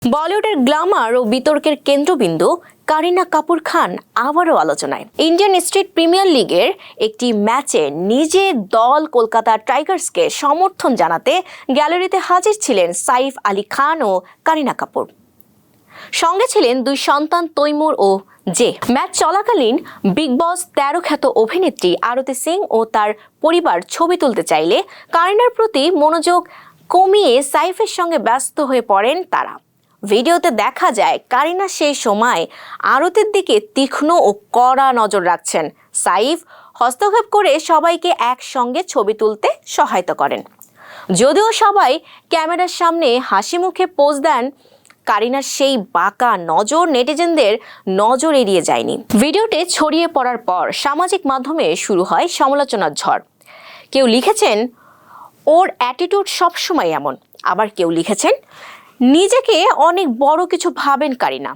বলিউডের গ্ল্যামার ও বিতর্কের কেন্দ্রবিন্দু কারিনা কাপুর খান আবারও আলোচনায়। ইন্ডিয়ান স্টেট প্রিমিয়ার লিগের একটি ম্যাচে নিজের দল কলকাতা টাইগার্সকে সমর্থন জানাতে গ্যালারিতে হাজির ছিলেন সাইফ আলী খান ও কারিনা কাপুর। সঙ্গে ছিলেন দুই সন্তান তৈমুর ও জে। ম্যাচ চলাকালীন বিগ বস 13 খ্যাত অভিনেত্রী আরতি সিং ও তার পরিবার ছবি তুলতে চাইলে কারিনার প্রতি মনোযোগ কমিয়ে সাইফের সঙ্গে ব্যস্ত হয়ে পড়েন তারা। ভিডিওতে দেখা যায় কারিনা সেই সময় আরতির দিকে তীক্ষ্ণ ও কড়া নজর রাখছেন। সাইফ হস্তক্ষেপ করে সবাইকে একসঙ্গে ছবি তুলতে সহায়তা করেন। যদিও সবাই ক্যামেরার সামনে হাসি মুখে পোজ দেন, কারিনার সেই বাঁকা নজর নেটিজেনদের নজর এড়িয়ে যায়নি। ভিডিওটি ছড়িয়ে পড়ার পর সামাজিক মাধ্যমে শুরু হয় সমালোচনার ঝড়। কেউ লিখেছেন, ওর অ্যাটিটিউড সবসময় এমন। আবার কেউ লিখেছেন, নিজেকে অনেক বড় কিছু ভাবেন কারিনা।